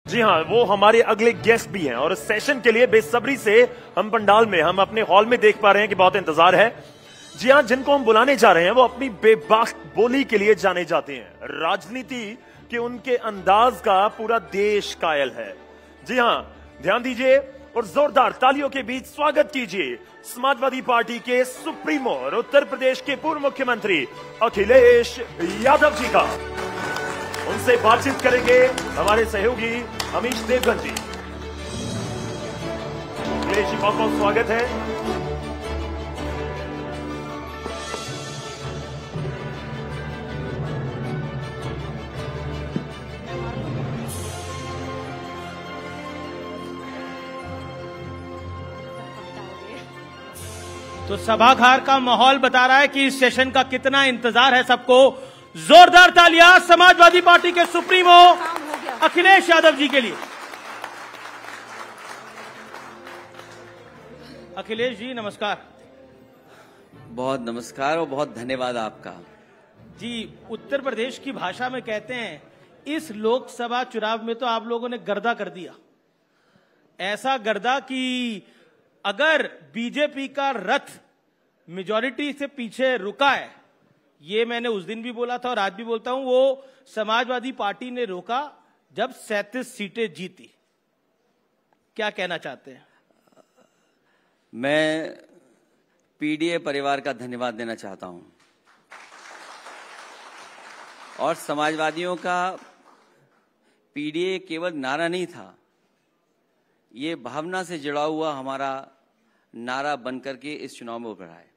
जी हाँ, वो हमारे अगले गेस्ट भी हैं और इस सेशन के लिए बेसब्री से हम पंडाल में, हम अपने हॉल में देख पा रहे हैं कि बहुत इंतजार है। जी हाँ, जिनको हम बुलाने जा रहे हैं वो अपनी बेबाक बोली के लिए जाने जाते हैं। राजनीति के उनके अंदाज का पूरा देश कायल है। जी हाँ, ध्यान दीजिए और जोरदार तालियों के बीच स्वागत कीजिए समाजवादी पार्टी के सुप्रीमो और उत्तर प्रदेश के पूर्व मुख्यमंत्री अखिलेश यादव जी का। उनसे बातचीत करेंगे हमारे सहयोगी अमीश देवगन जी। अखिलेश जी, बहुत बहुत स्वागत है। तो सभागार का माहौल बता रहा है कि इस सेशन का कितना इंतजार है सबको। जोरदार तालियां समाजवादी पार्टी के सुप्रीमो अखिलेश यादव जी के लिए। अखिलेश जी नमस्कार। बहुत नमस्कार और बहुत धन्यवाद आपका। जी, उत्तर प्रदेश की भाषा में कहते हैं इस लोकसभा चुनाव में तो आप लोगों ने गर्दा कर दिया। ऐसा गर्दा कि अगर बीजेपी का रथ मेजॉरिटी से पीछे रुका है, ये मैंने उस दिन भी बोला था और आज भी बोलता हूं, वो समाजवादी पार्टी ने रोका जब 37 सीटें जीती। क्या कहना चाहते हैं? मैं पीडीए परिवार का धन्यवाद देना चाहता हूं और समाजवादियों का पीडीए केवल नारा नहीं था, ये भावना से जुड़ा हुआ हमारा नारा बनकर के इस चुनाव में उभरा है।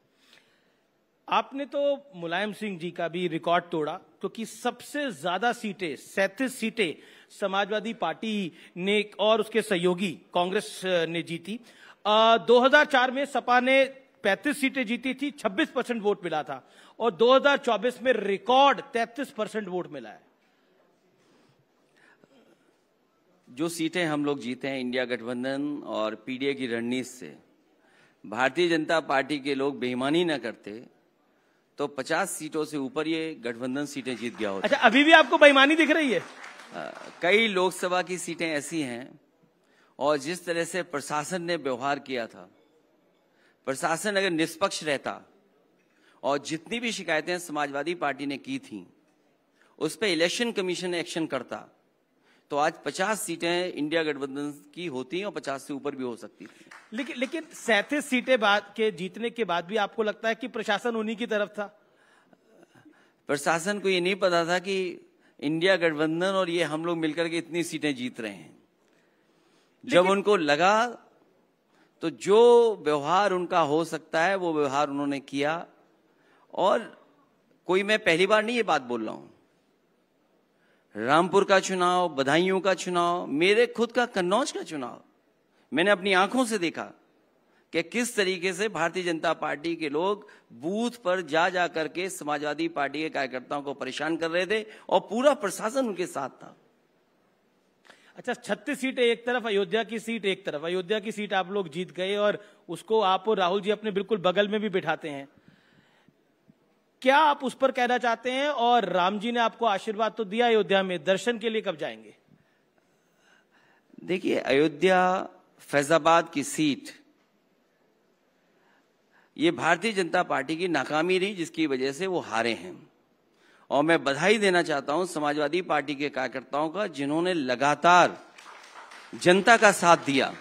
आपने तो मुलायम सिंह जी का भी रिकॉर्ड तोड़ा, क्योंकि सबसे ज्यादा सीटें 37 सीटें समाजवादी पार्टी ने और उसके सहयोगी कांग्रेस ने जीती। 2004 में सपा ने 35 सीटें जीती थी, 26% वोट मिला था और 2024 में रिकॉर्ड 33% वोट मिला है। जो सीटें हम लोग जीते हैं इंडिया गठबंधन और पीडीए की रणनीति से, भारतीय जनता पार्टी के लोग बेईमानी न करते तो 50 सीटों से ऊपर ये गठबंधन सीटें जीत गया होता। अच्छा, अभी भी आपको बेईमानी दिख रही है? कई लोकसभा की सीटें ऐसी हैं और जिस तरह से प्रशासन ने व्यवहार किया था, प्रशासन अगर निष्पक्ष रहता और जितनी भी शिकायतें समाजवादी पार्टी ने की थी उस पर इलेक्शन कमीशन एक्शन करता तो आज 50 सीटें इंडिया गठबंधन की होती और 50 से ऊपर भी हो सकती थी। लेकिन 37 सीटें बाद के जीतने के बाद भी आपको लगता है कि प्रशासन उन्हीं की तरफ था? प्रशासन को ये नहीं पता था कि इंडिया गठबंधन और ये हम लोग मिलकर के इतनी सीटें जीत रहे हैं। जब उनको लगा तो जो व्यवहार उनका हो सकता है वो व्यवहार उन्होंने किया। और कोई मैं पहली बार नहीं ये बात बोल रहा हूं, रामपुर का चुनाव, बधाइयों का चुनाव, मेरे खुद का कन्नौज का चुनाव, मैंने अपनी आंखों से देखा कि किस तरीके से भारतीय जनता पार्टी के लोग बूथ पर जा करके समाजवादी पार्टी के कार्यकर्ताओं को परेशान कर रहे थे और पूरा प्रशासन उनके साथ था। अच्छा, 36 सीटें एक तरफ, अयोध्या की सीट एक तरफ। अयोध्या की सीट आप लोग जीत गए और उसको आप और राहुल जी अपने बिल्कुल बगल में भी बिठाते हैं। क्या आप उस पर कहना चाहते हैं? और राम जी ने आपको आशीर्वाद तो दिया अयोध्या में, दर्शन के लिए कब जाएंगे? देखिए, अयोध्या फैजाबाद की सीट ये भारतीय जनता पार्टी की नाकामी रही जिसकी वजह से वो हारे हैं। और मैं बधाई देना चाहता हूं समाजवादी पार्टी के कार्यकर्ताओं का, जिन्होंने लगातार जनता का साथ दिया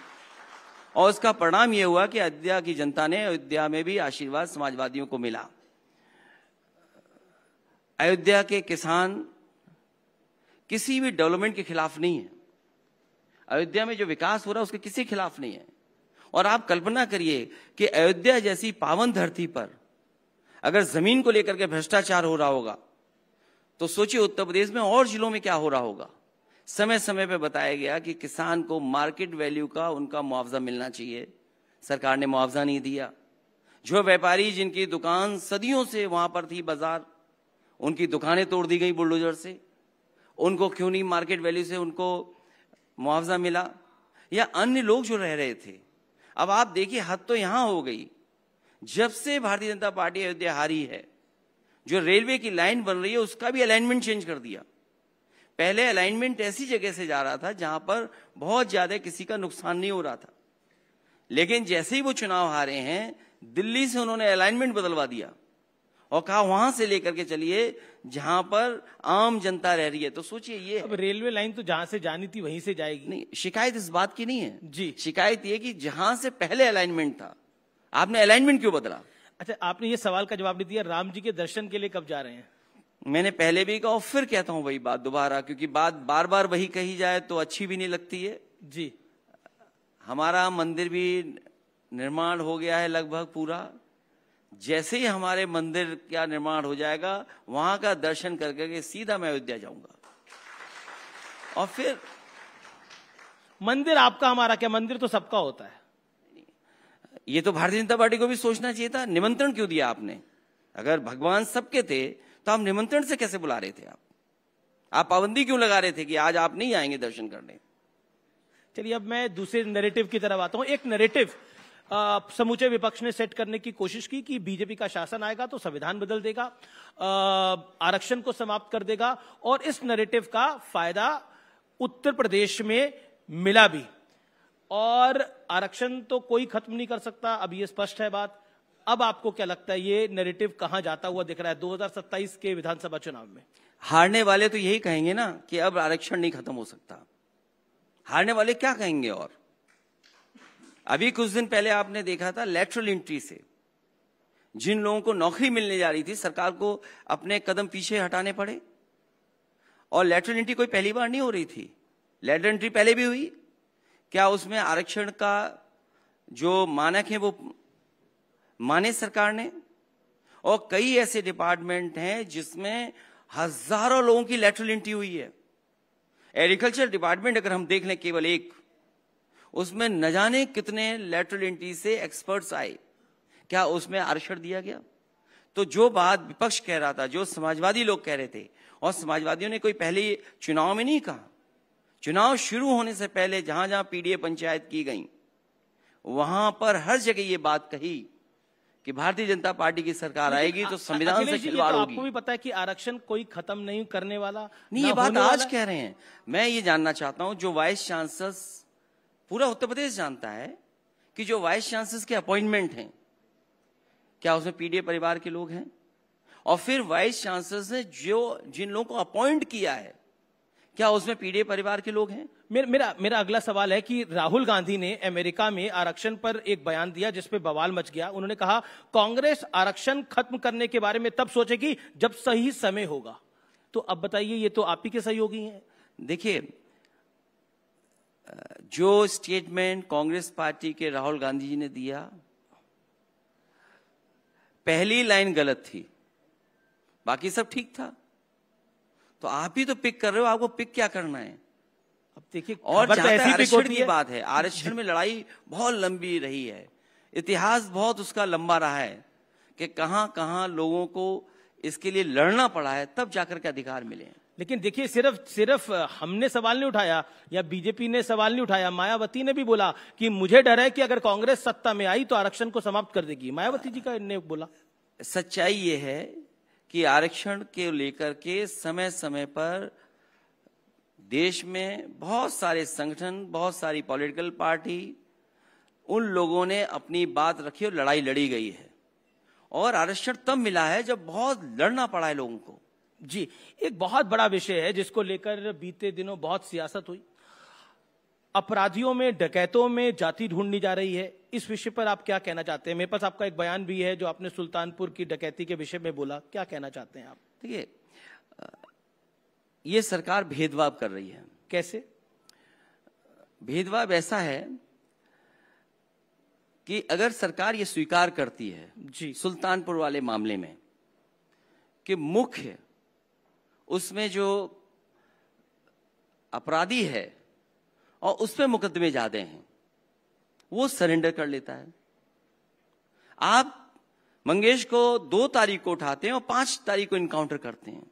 और उसका परिणाम ये हुआ कि अयोध्या की जनता ने, अयोध्या में भी आशीर्वाद समाजवादियों को मिला। अयोध्या के किसान किसी भी डेवलपमेंट के खिलाफ नहीं है। अयोध्या में जो विकास हो रहा है उसके किसी खिलाफ नहीं है। और आप कल्पना करिए कि अयोध्या जैसी पावन धरती पर अगर जमीन को लेकर के भ्रष्टाचार हो रहा होगा तो सोचिए उत्तर प्रदेश में और जिलों में क्या हो रहा होगा। समय समय पे बताया गया कि किसान को मार्केट वैल्यू का उनका मुआवजा मिलना चाहिए, सरकार ने मुआवजा नहीं दिया। जो व्यापारी जिनकी दुकान सदियों से वहां पर थी, बाजार, उनकी दुकानें तोड़ दी गई बुलडोजर से, उनको क्यों नहीं मार्केट वैल्यू से उनको मुआवजा मिला? या अन्य लोग जो रह रहे थे। अब आप देखिए, हद तो यहां हो गई, जब से भारतीय जनता पार्टी अयोध्या हारी है, जो रेलवे की लाइन बन रही है उसका भी अलाइनमेंट चेंज कर दिया। पहले अलाइनमेंट ऐसी जगह से जा रहा था जहां पर बहुत ज्यादा किसी का नुकसान नहीं हो रहा था, लेकिन जैसे ही वो चुनाव हारे हैं, दिल्ली से उन्होंने अलाइनमेंट बदलवा दिया और कहा वहां से लेकर के चलिए जहां पर आम जनता रह रही है। तो सोचिए, ये अब रेलवे लाइन तो जहां से जानी थी वहीं से जाएगी। नहीं, शिकायत इस बात की नहीं है जी, शिकायत ये कि जहां से पहले अलाइनमेंट था, आपने अलाइनमेंट क्यों बदला? अच्छा, आपने ये सवाल का जवाब नहीं दिया, राम जी के दर्शन के लिए कब जा रहे हैं? मैंने पहले भी कहा और फिर कहता हूं वही बात दोबारा, क्योंकि बात बार बार वही कही जाए तो अच्छी भी नहीं लगती है। जी, हमारा मंदिर भी निर्माण हो गया है लगभग पूरा। जैसे ही हमारे मंदिर का निर्माण हो जाएगा, वहां का दर्शन करके सीधा मैं अयोध्या जाऊंगा। और फिर मंदिर आपका हमारा क्या, मंदिर तो सबका होता है। ये तो भारतीय जनता पार्टी को भी सोचना चाहिए था। निमंत्रण क्यों दिया आपने? अगर भगवान सबके थे तो आप निमंत्रण से कैसे बुला रहे थे? आप पाबंदी क्यों लगा रहे थे कि आज आप नहीं आएंगे दर्शन करने? चलिए, अब मैं दूसरे नैरेटिव की तरफ आता हूं। एक नैरेटिव समूचे विपक्ष ने सेट करने की कोशिश की कि बीजेपी का शासन आएगा तो संविधान बदल देगा, आरक्षण को समाप्त कर देगा, और इस नैरेटिव का फायदा उत्तर प्रदेश में मिला भी। और आरक्षण तो कोई खत्म नहीं कर सकता, अब ये स्पष्ट है बात। अब आपको क्या लगता है, ये नैरेटिव कहां जाता हुआ दिख रहा है 2027 के विधानसभा चुनाव में? हारने वाले तो यही कहेंगे ना कि अब आरक्षण नहीं खत्म हो सकता। हारने वाले क्या कहेंगे? और अभी कुछ दिन पहले आपने देखा था, लैटरल एंट्री से जिन लोगों को नौकरी मिलने जा रही थी, सरकार को अपने कदम पीछे हटाने पड़े। और लैटरल एंट्री कोई पहली बार नहीं हो रही थी, लैटरल एंट्री पहले भी हुई। क्या उसमें आरक्षण का जो मानक है वो माने सरकार ने? और कई ऐसे डिपार्टमेंट हैं जिसमें हजारों लोगों की लैटरल एंट्री हुई है। एग्रीकल्चर डिपार्टमेंट अगर हम देख लें, केवल एक, उसमें न जाने कितने लैटरल एंट्री से एक्सपर्ट्स आए। क्या उसमें आरक्षण दिया गया? तो जो बात विपक्ष कह रहा था, जो समाजवादी लोग कह रहे थे, और समाजवादियों ने कोई पहले चुनाव में नहीं कहा, चुनाव शुरू होने से पहले जहां जहां पीडीए पंचायत की गई, वहां पर हर जगह ये बात कही कि भारतीय जनता पार्टी की सरकार आएगी तो संविधान से खिलवाड़ होगी। आपको भी पता है कि आरक्षण कोई खत्म नहीं करने वाला नहीं, ये बात आज कह रहे हैं। मैं ये जानना चाहता हूं, जो वाइस चांसलर पूरा उत्तर प्रदेश जानता है कि जो वाइस चांसलर के अपॉइंटमेंट हैं, क्या उसमें पीडीए परिवार के लोग हैं? और फिर वाइस चांसलर ने जो जिन लोगों को अपॉइंट किया है, क्या उसमें पीडीए परिवार के लोग हैं? मेरा अगला सवाल है कि राहुल गांधी ने अमेरिका में आरक्षण पर एक बयान दिया जिसपे बवाल मच गया। उन्होंने कहा, कांग्रेस आरक्षण खत्म करने के बारे में तब सोचेगी जब सही समय होगा। तो अब बताइए, ये तो आप ही के सहयोगी हैं। देखिए, जो स्टेटमेंट कांग्रेस पार्टी के राहुल गांधी जी ने दिया, पहली लाइन गलत थी, बाकी सब ठीक था। तो आप ही तो पिक कर रहे हो, आपको पिक क्या करना है? अब देखिए, और आरक्षण की बात है, आरक्षण में लड़ाई बहुत लंबी रही है, इतिहास बहुत उसका लंबा रहा है कि कहां कहां लोगों को इसके लिए लड़ना पड़ा है, तब जाकर के अधिकार मिले। लेकिन देखिए, सिर्फ हमने सवाल नहीं उठाया या बीजेपी ने सवाल नहीं उठाया, मायावती ने भी बोला कि मुझे डर है कि अगर कांग्रेस सत्ता में आई तो आरक्षण को समाप्त कर देगी। मायावती जी का ने बोला। सच्चाई ये है कि आरक्षण के लेकर के समय समय पर देश में बहुत सारे संगठन, बहुत सारी पॉलिटिकल पार्टी, उन लोगों ने अपनी बात रखी और लड़ाई लड़ी गई है। और आरक्षण तब मिला है जब बहुत लड़ना पड़ा है लोगों को। जी, एक बहुत बड़ा विषय है जिसको लेकर बीते दिनों बहुत सियासत हुई। अपराधियों में, डकैतों में जाति ढूंढनी जा रही है। इस विषय पर आप क्या कहना चाहते हैं? मेरे पास आपका एक बयान भी है जो आपने सुल्तानपुर की डकैती के विषय में बोला। क्या कहना चाहते हैं आप? देखिए, ये सरकार भेदभाव कर रही है। कैसे भेदभाव? ऐसा है कि अगर सरकार ये स्वीकार करती है जी, सुल्तानपुर वाले मामले में कि मुख्य उसमें जो अपराधी है और उस पर मुकदमे ज्यादा हैं, वो सरेंडर कर लेता है। आप मंगेश को 2 तारीख को उठाते हैं और 5 तारीख को इनकाउंटर करते हैं।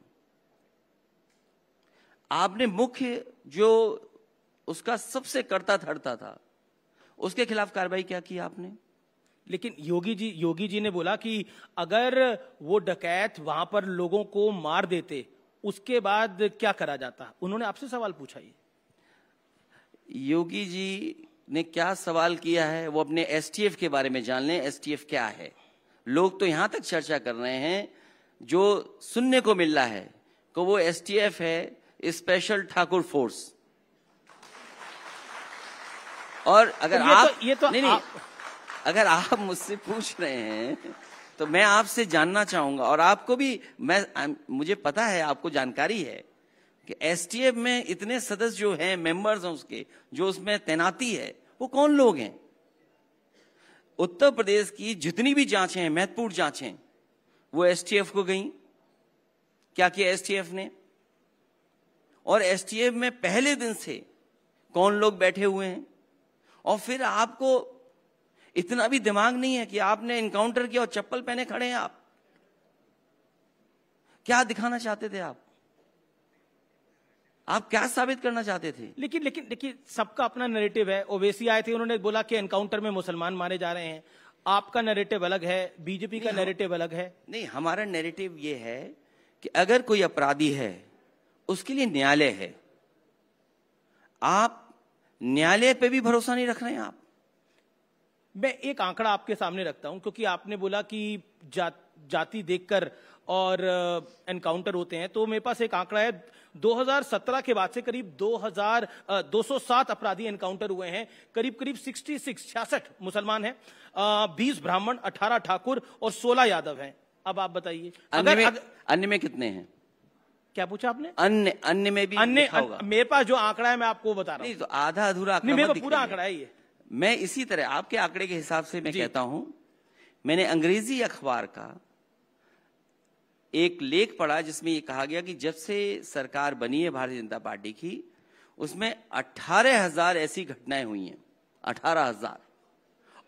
आपने मुख्य जो उसका सबसे करता धरता था, उसके खिलाफ कार्रवाई क्या की आपने? लेकिन योगी जी ने बोला कि अगर वो डकैत वहां पर लोगों को मार देते उसके बाद क्या करा जाता? उन्होंने आपसे सवाल पूछा। ये योगी जी ने क्या सवाल किया है वो अपने एसटीएफ के बारे में जान लें। एसटीएफ क्या है? लोग तो यहां तक चर्चा कर रहे हैं, जो सुनने को मिल रहा है कि वो एसटीएफ है स्पेशल ठाकुर फोर्स। और अगर अगर आप मुझसे पूछ रहे हैं तो मैं आपसे जानना चाहूंगा, और आपको भी मुझे पता है, आपको जानकारी है कि एसटीएफ में इतने सदस्य जो हैं, मेंबर्स हैं उसके, जो उसमें तैनाती है, वो कौन लोग हैं? उत्तर प्रदेश की जितनी भी जांचें हैं, महत्वपूर्ण जांचें, वो एसटीएफ को गई। क्या किया एसटीएफ ने? और एसटीएफ में पहले दिन से कौन लोग बैठे हुए हैं? और फिर आपको इतना भी दिमाग नहीं है कि आपने इनकाउंटर किया और चप्पल पहने खड़े हैं आप। क्या दिखाना चाहते थे आप क्या साबित करना चाहते थे? लेकिन देखिए, सबका अपना नैरेटिव है। ओवैसी आए थे, उन्होंने बोला कि एनकाउंटर में मुसलमान मारे जा रहे हैं। आपका नैरेटिव अलग है, बीजेपी का नैरेटिव अलग है। नहीं, हमारा नैरेटिव ये है कि अगर कोई अपराधी है उसके लिए न्यायालय है। आप न्यायालय पे भी भरोसा नहीं रख रहे हैं। आप मैं एक आंकड़ा आपके सामने रखता हूं, क्योंकि आपने बोला कि जाति देखकर और एनकाउंटर होते हैं, तो मेरे पास एक आंकड़ा है। 2017 के बाद से करीब 207 अपराधी एनकाउंटर हुए हैं। करीब 66 मुसलमान हैं, 20 ब्राह्मण, 18 ठाकुर और 16 यादव हैं। अब आप बताइए अन्य में कितने हैं? क्या पूछा आपने? अन्य में भी लिखा होगा। मेरे पास जो आंकड़ा है मैं आपको बता रहा हूं। नहीं तो आधा अधूरा आंकड़ा, मेरे पास पूरा आंकड़ा है ये। मैं इसी तरह आपके आंकड़े के हिसाब से मैं कहता हूं, मैंने अंग्रेजी अखबार का एक लेख पढ़ा जिसमें ये कहा गया कि जब से सरकार बनी है भारतीय जनता पार्टी की, उसमें 18,000 ऐसी घटनाएं हुई हैं। 18,000।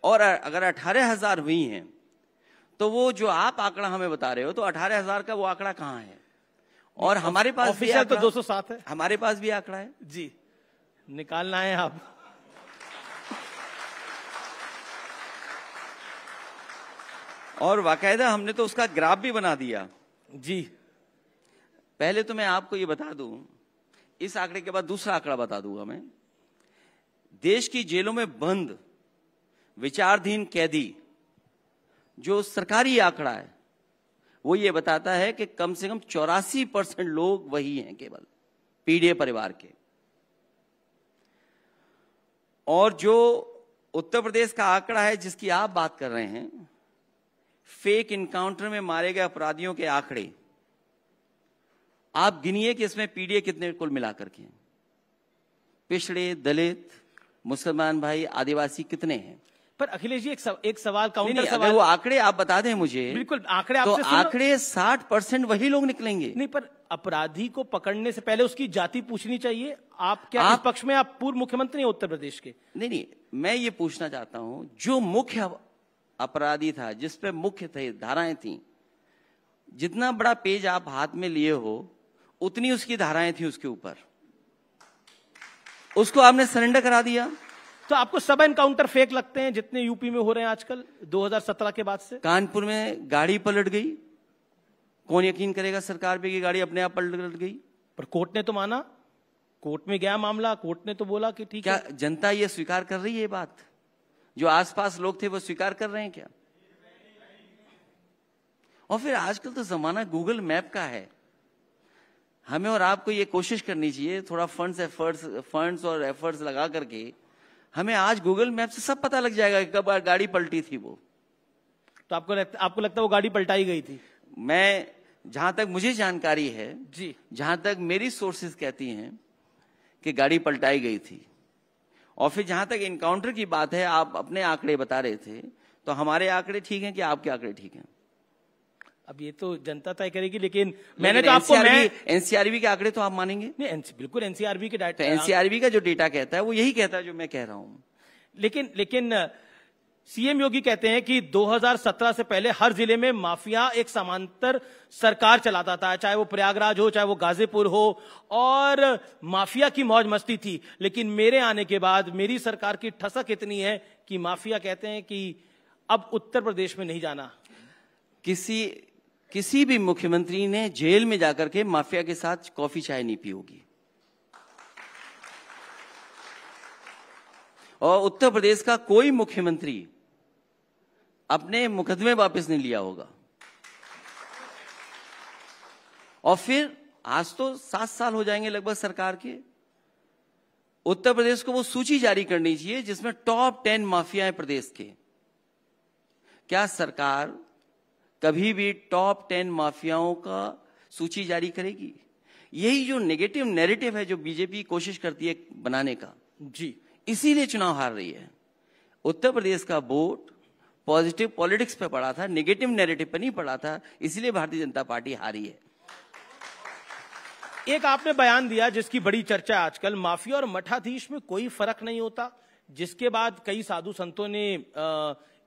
और अगर 18,000 हुई हैं तो वो जो आप आंकड़ा हमें बता रहे हो, तो 18,000 का वो आंकड़ा कहां है? और हमारे पास भी तो 207 है। हमारे पास भी आंकड़ा है जी, निकालना है आप। और बाकायदा हमने तो उसका ग्राफ भी बना दिया जी। पहले तो मैं आपको ये बता दूं, इस आंकड़े के बाद दूसरा आंकड़ा बता दूंगा मैं। देश की जेलों में बंद विचाराधीन कैदी, जो सरकारी आंकड़ा है, वो ये बताता है कि कम से कम 84% लोग वही हैं, केवल पीड़ित परिवार के। और जो उत्तर प्रदेश का आंकड़ा है जिसकी आप बात कर रहे हैं, फेक इनकाउंटर में मारे गए अपराधियों के आंकड़े, आप गिनिए कि इसमें पीड़ित कितने कुल मिलाकर के हैं। पिछड़े, दलित, मुसलमान भाई, आदिवासी कितने हैं? पर अखिलेश जी एक सवाल, काउंटर सवाल। अगर वो आंकड़े आप बता दें मुझे। बिल्कुल, आंकड़े तो आपसे आंकड़े 60% वही लोग निकलेंगे। नहीं, पर अपराधी को पकड़ने से पहले उसकी जाति पूछनी चाहिए। आप क्या इस पक्ष में? आप पूर्व मुख्यमंत्री हैं उत्तर प्रदेश के। नहीं, मैं ये पूछना चाहता हूं, जो मुख्य अपराधी था, जिस पे मुख्य थे धाराएं थी, जितना बड़ा पेज आप हाथ में लिए हो उतनी उसकी धाराएं थी उसके ऊपर, उसको आपने सरेंडर करा दिया। तो आपको सब एनकाउंटर फेक लगते हैं जितने यूपी में हो रहे हैं आजकल 2017 के बाद से? कानपुर में गाड़ी पलट गई, कौन यकीन करेगा सरकार पे कि गाड़ी अपने आप पलट गई? पर कोर्ट ने तो माना, कोर्ट में गया मामला, कोर्ट ने तो बोला कि ठीक है। क्या जनता ये स्वीकार कर रही है? बात जो आसपास लोग थे वो स्वीकार कर रहे हैं क्या? और फिर आजकल तो जमाना गूगल मैप का है। हमें और आपको ये कोशिश करनी चाहिए, थोड़ा फंड्स और एफर्ट्स लगा करके हमें आज गूगल मैप से सब पता लग जाएगा कि कब गाड़ी पलटी थी वो। तो आपको लगता है वो गाड़ी पलटाई गई थी? मैं, जहां तक मुझे जानकारी है जी, जहां तक मेरी सोर्सेज कहती हैं कि गाड़ी पलटाई गई थी। और फिर जहां तक इनकाउंटर की बात है, आप अपने आंकड़े बता रहे थे, तो हमारे आंकड़े ठीक हैं कि आपके आंकड़े ठीक हैं? अब ये तो जनता तय करेगी, लेकिन मैंने तो आपको एनसीआरबी के आंकड़े तो आप मानेंगे? नहीं, बिल्कुल एनसीआरबी के डाटा, एनसीआरबी का जो डेटा कहता है वो यही कहता है जो मैं कह रहा हूं। लेकिन सीएम योगी कहते हैं कि 2017 से पहले हर जिले में माफिया एक समांतर सरकार चलाता था, चाहे वो प्रयागराज हो, चाहे वो गाजीपुर हो, और माफिया की मौज मस्ती थी। लेकिन मेरे आने के बाद मेरी सरकार की ठसक इतनी है कि माफिया कहते हैं कि अब उत्तर प्रदेश में नहीं जाना। किसी किसी भी मुख्यमंत्री ने जेल में जाकर के माफिया के साथ कॉफी चाय नहीं पी होगी। और उत्तर प्रदेश का कोई मुख्यमंत्री अपने मुकदमे वापस नहीं लिया होगा। और फिर आज तो 7 साल हो जाएंगे लगभग सरकार के। उत्तर प्रदेश को वो सूची जारी करनी चाहिए जिसमें टॉप 10 माफिया है प्रदेश के। क्या सरकार कभी भी टॉप 10 माफियाओं का सूची जारी करेगी? यही जो नेगेटिव नैरेटिव है जो बीजेपी कोशिश करती है बनाने का, जी, इसीलिए चुनाव हार रही है। उत्तर प्रदेश का वोट पॉजिटिव पॉलिटिक्स पे पड़ा था, नेगेटिव नैरेटिव पे नहीं पड़ा था, इसलिए भारतीय जनता पार्टी हारी है। एक आपने बयान दिया जिसकी बड़ी चर्चा है आजकल, माफिया और मठाधीश में कोई फर्क नहीं होता, जिसके बाद कई साधु संतों ने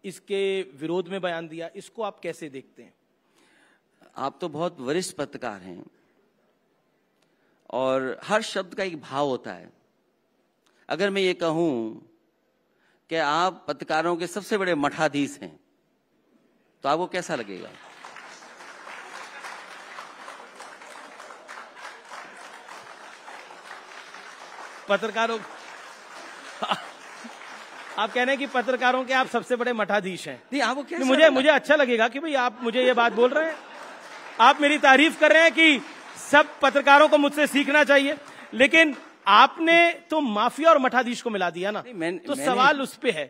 इसके विरोध में बयान दिया। इसको आप कैसे देखते हैं? आप तो बहुत वरिष्ठ पत्रकार हैं और हर शब्द का एक भाव होता है। अगर मैं ये कहूं कि आप पत्रकारों के सबसे बड़े मठाधीश हैं तो आपको कैसा लगेगा? पत्रकारों आप कह रहे हैं कि पत्रकारों के आप सबसे बड़े मठाधीश हैं? नहीं, आपको कैसा मुझे अच्छा लगेगा कि भाई आप मुझे ये बात बोल रहे हैं, आप मेरी तारीफ कर रहे हैं कि सब पत्रकारों को मुझसे सीखना चाहिए। लेकिन आपने तो माफिया और मठाधीश को मिला दिया ना, तो सवाल उस पे है।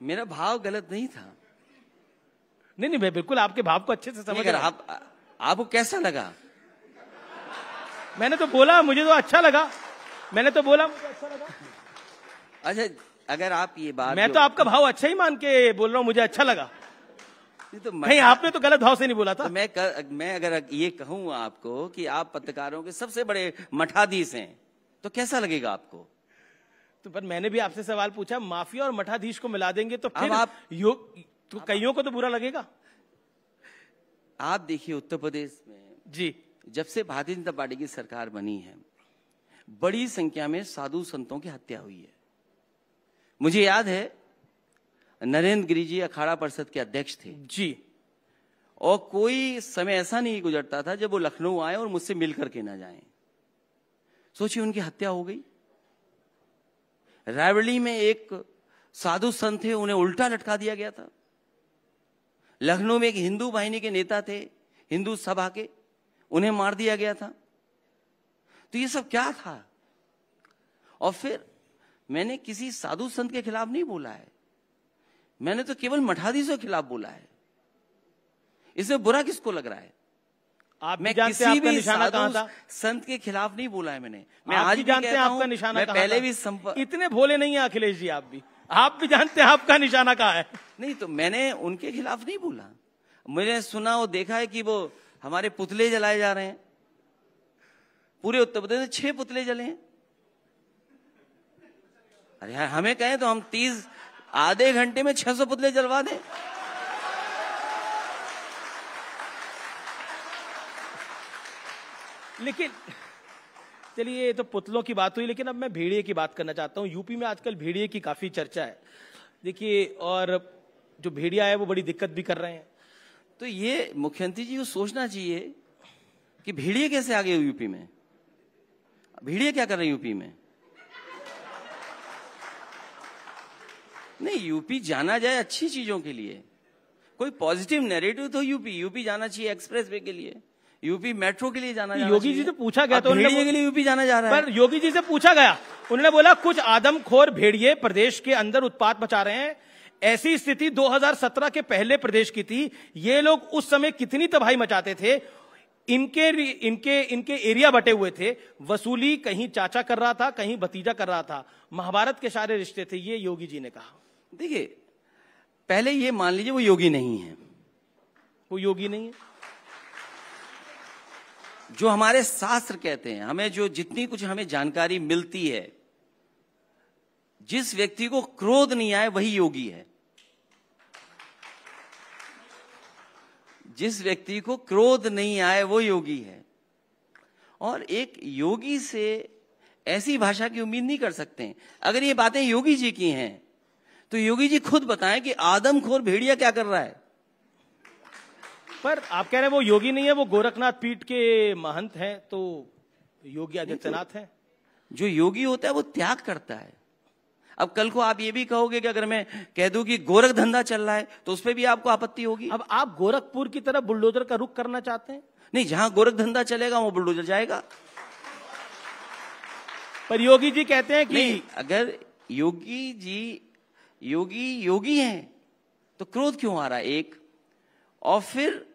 मेरा भाव गलत नहीं था। नहीं, मैं बिल्कुल आपके भाव को अच्छे से समझ रहा हूं। आपको कैसा लगा? मैंने तो बोला मुझे तो अच्छा लगा, मैंने तो बोला मुझे अच्छा लगा। अच्छा, अगर आप ये बात, मैं तो आपका भाव अच्छा ही मान के बोल रहा हूं, मुझे अच्छा लगा। तो नहीं, आपने तो गलत भाव से नहीं बोला था। तो मैं अगर ये कहूं आपको कि आप पत्रकारों के सबसे बड़े मठाधीश हैं तो कैसा लगेगा आपको? तो पर मैंने भी आपसे सवाल पूछा, माफिया और मठाधीश को मिला देंगे तो फिर आप तो कईयों को तो बुरा लगेगा। आप देखिए उत्तर प्रदेश में जी, जब से भारतीय जनता पार्टी की सरकार बनी है, बड़ी संख्या में साधु संतों की हत्या हुई है। मुझे याद है नरेंद्र गिरि जी अखाड़ा परिषद के अध्यक्ष थे जी, और कोई समय ऐसा नहीं गुजरता था जब वो लखनऊ आए और मुझसे मिल करके ना जाएं। सोचिए, उनकी हत्या हो गई। रायबरेली में एक साधु संत थे, उन्हें उल्टा लटका दिया गया था। लखनऊ में एक हिंदू वाहिनी के नेता थे, हिंदू सभा के, उन्हें मार दिया गया था। तो ये सब क्या था? और फिर मैंने किसी साधु संत के खिलाफ नहीं बोला है, मैंने तो केवल मठाधीशों के खिलाफ बोला है। इसमें बुरा किसको लग रहा है? मैं किसी भी साधु संत के खिलाफ नहीं बोला है मैंने। मैं आज भी जानते हैं आपका निशाना मैं पहले भी इतने भोले नहीं है अखिलेश जी, आप भी जानते हैं आपका निशाना कहाँ है। नहीं, तो मैंने उनके खिलाफ नहीं बोला। मैंने सुना और देखा है कि वो हमारे पुतले जलाए जा रहे हैं। पूरे उत्तर प्रदेश में 6 पुतले जले हैं। अरे यार, हमें कहें तो हम 30 आधे घंटे में 600 पुतले जलवा दें। लेकिन चलिए, ये तो पुतलों की बात हुई, लेकिन अब मैं भेड़िए की बात करना चाहता हूं। यूपी में आजकल भेड़िए की काफी चर्चा है, देखिए, और जो भेड़िया है वो बड़ी दिक्कत भी कर रहे हैं। तो ये मुख्यमंत्री जी को सोचना चाहिए कि भेड़िए कैसे आ गए यूपी में। भेड़िए क्या कर रहे हैं यूपी में? नहीं, यूपी जाना जाए अच्छी चीजों के लिए, कोई पॉजिटिव नैरेटिव तो यूपी जाना चाहिए। एक्सप्रेस वे के लिए, यूपी मेट्रो के लिए जाना योगी जी से पूछा गया तो भेड़िए के लिए यूपी जाना जा रहा है। पर योगी जी से पूछा गया, उन्होंने बोला कुछ आदमखोर भेड़िए प्रदेश के अंदर उत्पात मचा रहे हैं। ऐसी स्थिति 2017 के पहले प्रदेश की थी। ये लोग उस समय कितनी तबाही मचाते थे, इनके एरिया बटे हुए थे। वसूली कहीं चाचा कर रहा था, कहीं भतीजा कर रहा था। महाभारत के सारे रिश्ते थे, ये योगी जी ने कहा। देखिए, पहले ये मान लीजिए वो योगी नहीं है। वो योगी नहीं है। जो हमारे शास्त्र कहते हैं, हमें जो जितनी कुछ हमें जानकारी मिलती है, जिस व्यक्ति को क्रोध नहीं आए वही योगी है। जिस व्यक्ति को क्रोध नहीं आए वो योगी है। और एक योगी से ऐसी भाषा की उम्मीद नहीं कर सकते हैं। अगर ये बातें योगी जी की हैं तो योगी जी खुद बताएं कि आदमखोर भेड़िया क्या कर रहा है। पर आप कह रहे हैं वो योगी नहीं है, वो गोरखनाथ पीठ के महंत हैं, तो योगी आदित्यनाथ हैं। जो योगी होता है वो त्याग करता है। अब कल को आप ये भी कहोगे कि अगर मैं कह दूं कि गोरख धंधा चल रहा है तो उस पर भी आपको आपत्ति होगी। अब आप गोरखपुर की तरफ बुलडोजर का रुख करना चाहते हैं? नहीं, जहां गोरख धंधा चलेगा वो बुलडोजर जाएगा। पर योगी जी कहते हैं कि नहीं, अगर योगी जी योगी हैं तो क्रोध क्यों आ रहा है एक? और फिर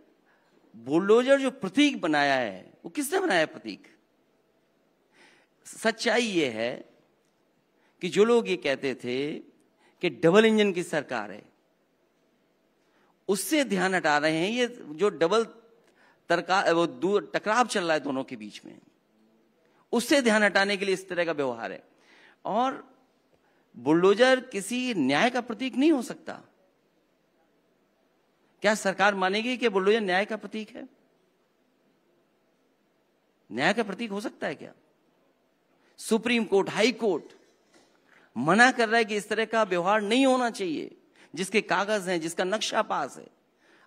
बुलडोजर जो प्रतीक बनाया है वो किसने बनाया प्रतीक? सच्चाई ये है कि जो लोग ये कहते थे कि डबल इंजन की सरकार है, उससे ध्यान हटा रहे हैं। ये जो डबल टकराव चल रहा है दोनों के बीच में, उससे ध्यान हटाने के लिए इस तरह का व्यवहार है। और बुलडोजर किसी न्याय का प्रतीक नहीं हो सकता। क्या सरकार मानेगी कि बुलडोजर न्याय का प्रतीक है? न्याय का प्रतीक हो सकता है क्या? सुप्रीम कोर्ट, हाई कोर्ट मना कर रहा है कि इस तरह का व्यवहार नहीं होना चाहिए। जिसके कागज हैं, जिसका नक्शा पास है,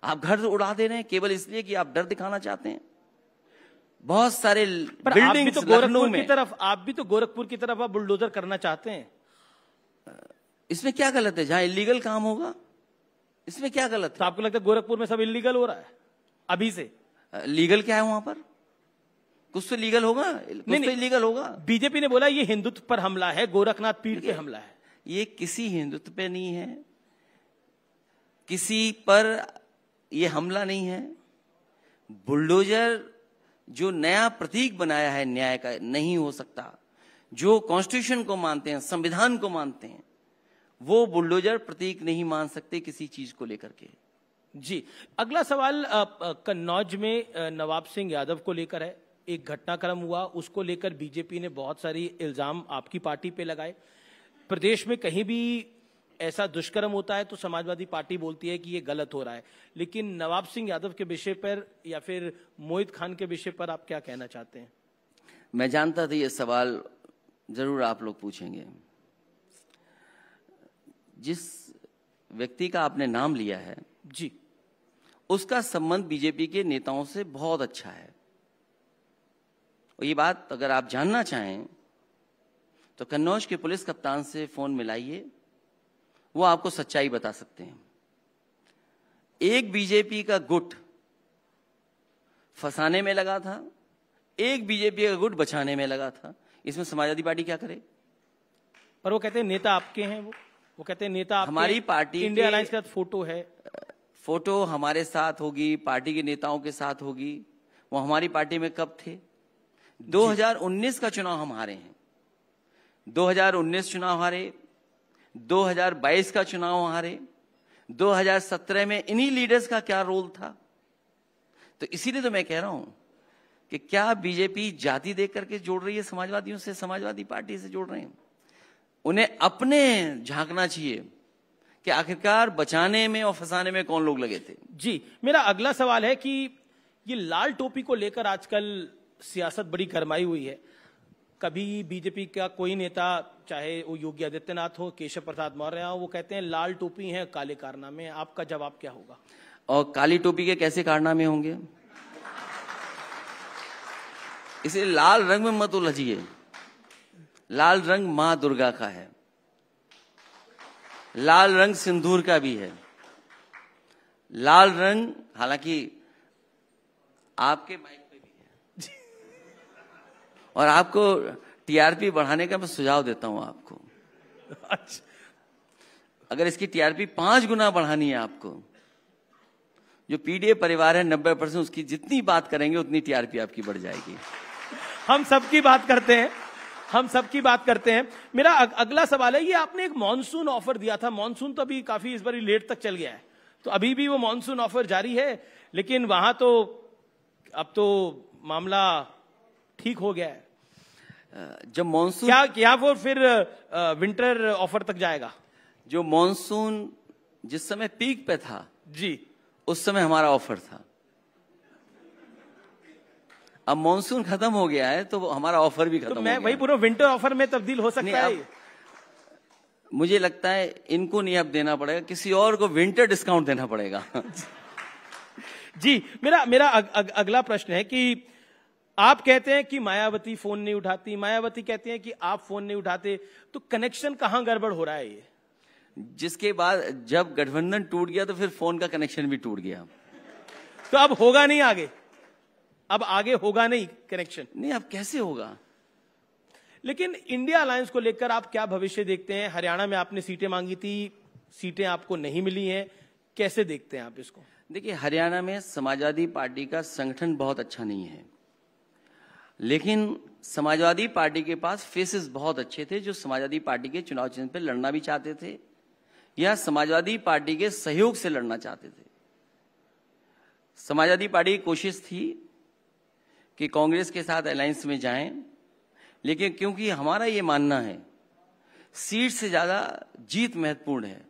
आप घर उड़ा दे रहे हैं केवल इसलिए कि आप डर दिखाना चाहते हैं। बहुत सारे बिल्डिंग्स लखनऊ में, आप भी तो गोरखपुर की तरफ आप बुलडोजर करना चाहते हैं। इसमें क्या गलत है? जहां इलीगल काम होगा इसमें क्या गलत है? तो आपको लगता है गोरखपुर में सब इलीगल हो रहा है अभी से? लीगल क्या है वहां पर? कुछ तो लीगल होगा, कुछ तो इलीगल होगा। बीजेपी ने बोला ये हिंदुत्व पर हमला है, गोरखनाथ पीठ पे हमला है। ये किसी हिंदुत्व पे नहीं है, किसी पर ये हमला नहीं है। बुलडोजर जो नया प्रतीक बनाया है न्याय का, नहीं हो सकता। जो कॉन्स्टिट्यूशन को मानते हैं, संविधान को मानते हैं, वो बुलडोजर प्रतीक नहीं मान सकते किसी चीज को लेकर के। जी, अगला सवाल कन्नौज में नवाब सिंह यादव को लेकर है। एक घटनाक्रम हुआ, उसको लेकर बीजेपी ने बहुत सारी इल्जाम आपकी पार्टी पे लगाए। प्रदेश में कहीं भी ऐसा दुष्कर्म होता है तो समाजवादी पार्टी बोलती है कि ये गलत हो रहा है, लेकिन नवाब सिंह यादव के विषय पर या फिर मोहित खान के विषय पर आप क्या कहना चाहते हैं? मैं जानता था ये सवाल जरूर आप लोग पूछेंगे। जिस व्यक्ति का आपने नाम लिया है जी, उसका संबंध बीजेपी के नेताओं से बहुत अच्छा है। और ये बात अगर आप जानना चाहें तो कन्नौज के पुलिस कप्तान से फोन मिलाइए, वो आपको सच्चाई बता सकते हैं। एक बीजेपी का गुट फंसाने में लगा था, एक बीजेपी का गुट बचाने में लगा था। इसमें समाजवादी पार्टी क्या करे? पर वो कहते हैं नेता आपके हैं, वो कहते हैं नेता आपके, हमारी पार्टी इंडिया अलायंस के साथ फोटो है। फोटो हमारे साथ होगी, पार्टी के नेताओं के साथ होगी। वो हमारी पार्टी में कब थे? 2019 का चुनाव हम हारे हैं, 2019 चुनाव हारे, 2022 का चुनाव हारे, 2017 में इन्हीं लीडर्स का क्या रोल था? तो इसीलिए तो मैं कह रहा हूं कि क्या बीजेपी जाति देख करके जोड़ रही है समाजवादियों से, समाजवादी पार्टी से जोड़ रहे हैं? उन्हें अपने झांकना चाहिए कि आखिरकार बचाने में और फंसाने में कौन लोग लगे थे। जी, मेरा अगला सवाल है कि ये लाल टोपी को लेकर आजकल सियासत बड़ी गरमाई हुई है। कभी बीजेपी का कोई नेता, चाहे वो योगी आदित्यनाथ हो, केशव प्रसाद मौर्य हो, वो कहते हैं लाल टोपी है काले कारनामे। आपका जवाब क्या होगा? और काली टोपी के कैसे कारनामे होंगे? इसलिए लाल रंग में मत उलझिए। लाल रंग मां दुर्गा का है, लाल रंग सिंदूर का भी है। लाल रंग हालांकि आपके माइक पे भी है और आपको टीआरपी बढ़ाने का मैं सुझाव देता हूं आपको। अच्छा, अगर इसकी टीआरपी 5 गुना बढ़ानी है आपको, जो पीडीए परिवार है 90%, उसकी जितनी बात करेंगे उतनी टीआरपी आपकी बढ़ जाएगी। हम सबकी बात करते हैं, हम सबकी बात करते हैं। मेरा अगला सवाल है, ये आपने एक मॉनसून ऑफर दिया था। मॉनसून तो अभी काफी इस बार लेट तक चल गया है, तो अभी भी वो मॉनसून ऑफर जारी है, लेकिन वहां तो अब तो मामला ठीक हो गया है। जब मॉनसून क्या वो फिर विंटर ऑफर तक जाएगा? जो मॉनसून जिस समय पीक पे था जी, उस समय हमारा ऑफर था। अब मॉनसून खत्म हो गया है तो हमारा ऑफर भी खत्म हो गया। वही पूरा विंटर ऑफर में तब्दील हो सकता है। मुझे लगता है इनको नहीं अब देना पड़ेगा, किसी और को विंटर डिस्काउंट देना पड़ेगा। जी, मेरा अगला प्रश्न है कि आप कहते हैं कि मायावती फोन नहीं उठाती, मायावती कहती हैं कि आप फोन नहीं उठाते, तो कनेक्शन कहां गड़बड़ हो रहा है ये? जिसके बाद जब गठबंधन टूट गया तो फिर फोन का कनेक्शन भी टूट गया। तो अब होगा नहीं आगे, अब आगे होगा नहीं कनेक्शन? नहीं, अब कैसे होगा? लेकिन इंडिया अलायंस को लेकर आप क्या भविष्य देखते हैं? हरियाणा में आपने सीटें मांगी थी, सीटें आपको नहीं मिली हैं, कैसे देखते हैं आप इसको? देखिए, हरियाणा में समाजवादी पार्टी का संगठन बहुत अच्छा नहीं है, लेकिन समाजवादी पार्टी के पास फेसेस बहुत अच्छे थे जो समाजवादी पार्टी के चुनाव चिन्ह पर लड़ना भी चाहते थे या समाजवादी पार्टी के सहयोग से लड़ना चाहते थे। समाजवादी पार्टी की कोशिश थी कि कांग्रेस के साथ अलायंस में जाएं, लेकिन क्योंकि हमारा ये मानना है सीट से ज्यादा जीत महत्वपूर्ण है,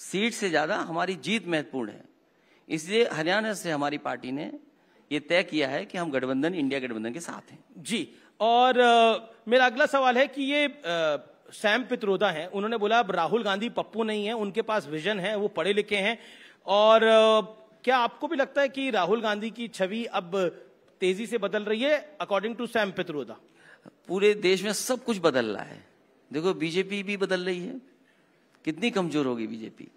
सीट से ज्यादा हमारी जीत महत्वपूर्ण है, इसलिए हरियाणा से हमारी पार्टी ने ये तय किया है कि हम गठबंधन, इंडिया गठबंधन के साथ हैं। जी, और मेरा अगला सवाल है कि ये सैम पित्रोदा हैं, उन्होंने बोला अब राहुल गांधी पप्पू नहीं है, उनके पास विजन है, वो पढ़े लिखे हैं, और क्या आपको भी लगता है कि राहुल गांधी की छवि अब तेजी से बदल रही है अकॉर्डिंग टू सैम पित्रोदा? पूरे देश में सब कुछ बदल रहा है। देखो, बीजेपी भी बदल रही है, कितनी कमजोर होगी बीजेपी,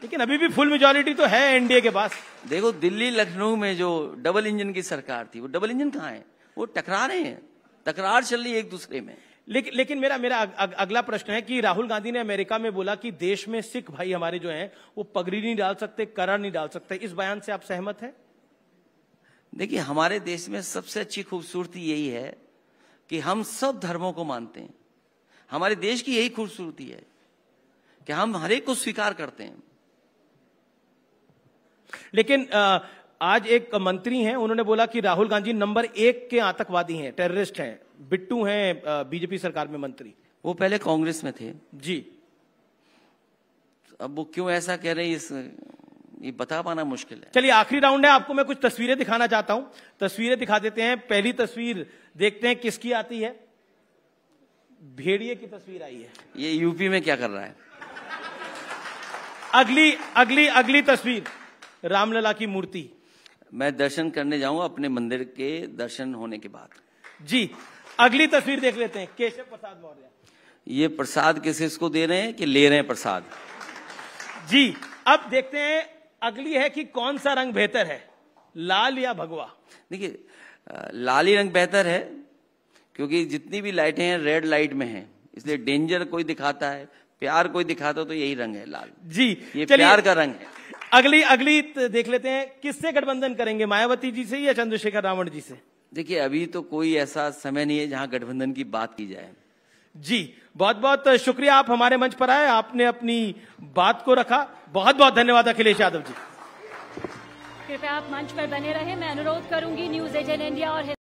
लेकिन अभी भी फुल मेजॉरिटी तो है एनडीए के पास। देखो, दिल्ली लखनऊ में जो डबल इंजन की सरकार थी, वो डबल इंजन कहां है? वो टकरा रहे हैं, तकरार चल रही है एक दूसरे में। लेकिन मेरा अगला प्रश्न है कि राहुल गांधी ने अमेरिका में बोला कि देश में सिख भाई हमारे जो हैं वो पगड़ी नहीं डाल सकते, करा नहीं डाल सकते, इस बयान से आप सहमत हैं? देखिए, हमारे देश में सबसे अच्छी खूबसूरती यही है कि हम सब धर्मों को मानते हैं। हमारे देश की यही खूबसूरती है कि हम हर एक को स्वीकार करते हैं। लेकिन आज एक मंत्री हैं, उन्होंने बोला कि राहुल गांधी नंबर 1 के आतंकवादी हैं, टेररिस्ट हैं। बिट्टू हैं बीजेपी सरकार में मंत्री, वो पहले कांग्रेस में थे जी। अब वो क्यों ऐसा कह रहे हैं, ये बता पाना मुश्किल है। चलिए, आखिरी राउंड है, आपको मैं कुछ तस्वीरें दिखाना चाहता हूं, तस्वीरें दिखा देते हैं। पहली तस्वीर देखते हैं किसकी आती है। भेड़िए की तस्वीर आई है। ये यूपी में क्या कर रहा है? अगली तस्वीर रामलला की मूर्ति। मैं दर्शन करने जाऊंगा अपने मंदिर के दर्शन होने के बाद। जी, अगली तस्वीर देख लेते हैं। केशव प्रसाद मौर्य। ये प्रसाद किसको दे रहे हैं कि ले रहे हैं प्रसाद? जी, अब देखते हैं अगली है कि कौन सा रंग बेहतर है, लाल या भगवा? देखिए, लाल ही रंग बेहतर है, क्योंकि जितनी भी लाइटें हैं रेड लाइट में हैं, इसलिए डेंजर कोई दिखाता है, प्यार कोई दिखाता तो यही रंग है, लाल। जी, ये प्यार का रंग है। अगली देख लेते हैं, किससे गठबंधन करेंगे, मायावती जी से या चंद्रशेखर रावण जी से? देखिए, अभी तो कोई ऐसा समय नहीं है जहां गठबंधन की बात की जाए। जी, बहुत बहुत शुक्रिया, आप हमारे मंच पर आए, आपने अपनी बात को रखा। बहुत बहुत धन्यवाद अखिलेश यादव जी। कृपया आप मंच पर बने रहे। मैं अनुरोध करूंगी न्यूज 18 इंडिया और